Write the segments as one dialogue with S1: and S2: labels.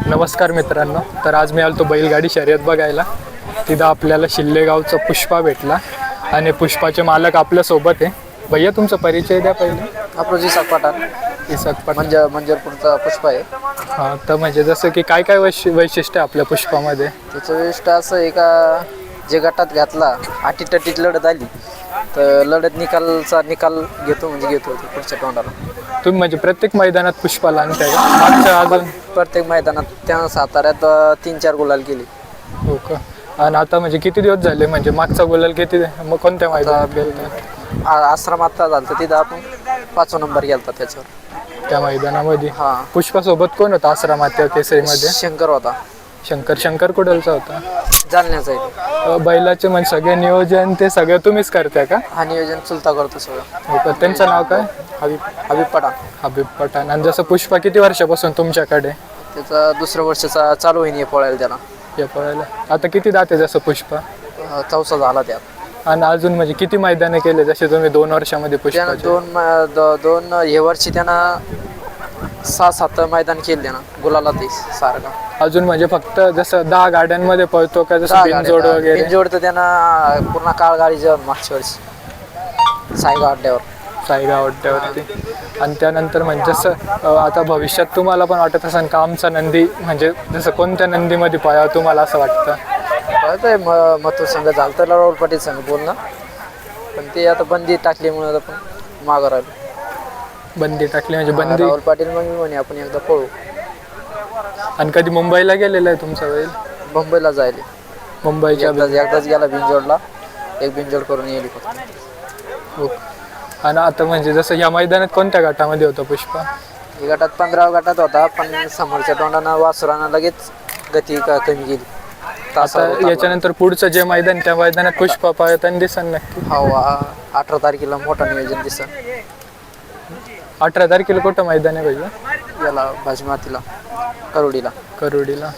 S1: नमस्कार मित्रांनो. तर आज मी आलतो बैलगाडी शर्यत बघायला. तिथं आपल्याला शिल्लेगावचा पुष्पा भेटला आणि पुष्पाचे मालक आपल्यासोबत आहे. भैया तुमचा परिचय द्या पहिले.
S2: आपलं इसाक पठाण मंजरपूरचा पुष्पा आहे.
S1: हां, तर म्हणजे जसं की काय काय वैशिष्ट्य आपल्या पुष्पामध्ये?
S2: त्याचं वैशिष्ट्य असं आहे का जे गटात घातला अटीतटीत लढत आली तर लढत निकाल घेतो पुढच्या तोंडाला.
S1: तुम्ही म्हणजे प्रत्येक मैदानात पुष्पाला आणताय का? मागच्या अजून
S2: प्रत्येक मैदानात त्यानं साताऱ्यात 3-4 गुलाल केली.
S1: हो का? आणि आता म्हणजे किती दिवस झाले, म्हणजे मागचा गुलाल किती, मग कोणत्या मैदानात गेलता?
S2: आश्रमात झालं तर तिथं आपण 5 नंबर गेलता त्याच्यावर
S1: त्या मैदानामध्ये.
S2: हां,
S1: पुष्पासोबत कोण होता आश्रमात त्या केसरीमध्ये?
S2: शंकर होता.
S1: शंकर कुडलचा होता.
S2: जालन्याचा आहे.
S1: बैलाचे म्हणजे सगळे नियोजन ते सगळं तुम्हीच करताय का?
S2: हा नियोजन चुलता करतो सगळं.
S1: हो का? त्यांचं नाव काय?
S2: हबीब पठाण.
S1: हबीब पठाण. आणि जसं पुष्पा किती वर्षापासून तुमच्याकडे?
S2: त्याचा दुसऱ्या वर्षाचा चालू होईन पळायला त्याला.
S1: या पळायला आता किती दाते जसं पुष्पा?
S2: 4 झाला त्यात.
S1: आणि अजून म्हणजे किती मैदाने केले जसे तुम्ही 2 वर्षामध्ये पुष्पा?
S2: त्यानं दोन हे वर्षी त्यानं 6-7 मैदान केले त्यानं गुलाला ते सारखा.
S1: अजून म्हणजे फक्त जसं 10 गाड्यांमध्ये पळतो का? जसं बिनजोड वगैरे?
S2: बिनजोड तर त्यानं पूर्ण काळ गाडी जेवण मागच्या वर्षी
S1: सायगाव अड्ड्यावरती. आणि त्यानंतर म्हणजे जसं आता भविष्यात तुम्हाला पण वाटत असेल का आमचा नंदी, म्हणजे जसं कोणत्या नंदीमध्ये पळावं तुम्हाला असं वाटतं?
S2: कळतंय मथुर संघ झालं तर राहुल पाटील संघ बोलणं, पण ते आता बंदी टाकल्यामुळे आपण मागं राहिलो.
S1: बंदी टाकली म्हणजे बंदी?
S2: राहुल पाटील मग मी म्हणे आपण एकदा पळू.
S1: आणि कधी मुंबईला गेलेला आहे तुमचा बैल?
S2: मुंबईला जायले.
S1: मुंबईच्या
S2: एकदाच गेला बिनजोडला, एक बिनजोड करून येईल फक्त.
S1: हो. आणि आता म्हणजे जसं या मैदानात कोणत्या गटामध्ये होता पुष्पा?
S2: या गटात 15 गटात होता, पण समोरच्या तोंडानं वासुरानं लगेच गती कमी केली.
S1: आता याच्यानंतर पुढचं जे मैदान त्या मैदानात पुष्पा पाळताना दिसन नक्की?
S2: हो, 18 तारखेला मोठा नियोजन दिसन.
S1: 18 तारखेला कुठं मैदान आहे भैया?
S2: याला भाजमातीला
S1: करोडीला.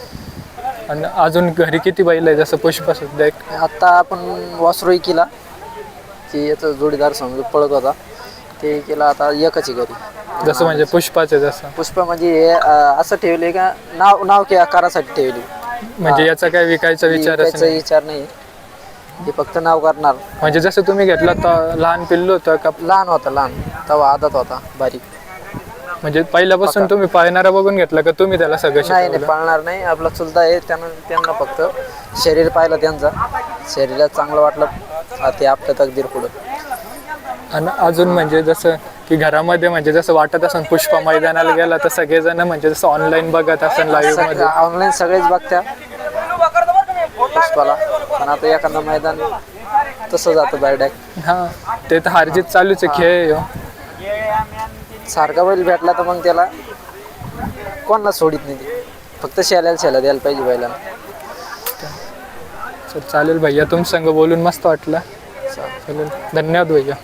S1: आणि अजून घरी किती बैल आहे जसं पुष्पा सध्या?
S2: आता आपण वासरोही केला की याचा जोडीदार समजून पळत होता ते केला, आता एकच आहे घरी.
S1: जसं म्हणजे पुष्पाचे जसं
S2: पुष्पा म्हणजे हे असं ठेवले का नाव की आकारासाठी ठेवली,
S1: म्हणजे याचा काय विकायचा
S2: विचार नाही, हे फक्त नाव करणार.
S1: म्हणजे जसं तुम्ही घेतला तर लहान पिल्लू होतं का?
S2: लहान तेव्हा आदत होता बारीक.
S1: म्हणजे पहिल्यापासून तुम्ही पाळणारा बघून घेतला का तुम्ही त्याला सगळं?
S2: नाही, पाळणार नाही. आपला चुलता आहे, त्यांना फक्त शरीर पाहिलं, त्यांचा शरीरात चांगलं वाटलं ते आपल्या तकदीर पुढं.
S1: आणि अजून म्हणजे जसं की घरामध्ये म्हणजे जसं वाटत असेल पुष्पा मैदानाला गेला तर सगळेजण म्हणजे जसं ऑनलाईन बघत असेल लाईव्ह मध्ये?
S2: ऑनलाईन सगळेच बघत्या पुष्पाला, पण आता एखादा मैदान तसं जातं बायडॅक.
S1: हां, ते तर हारजीत चालूच आहे, खेळ
S2: सारखा बैल भेटला तर मग त्याला कोणाला सोडित नाही, ते फक्त शेला द्यायला पाहिजे बैलाला.
S1: चालेल भैया, तुमच्या संग बोलून मस्त वाटलं. चालेल, धन्यवाद भैया.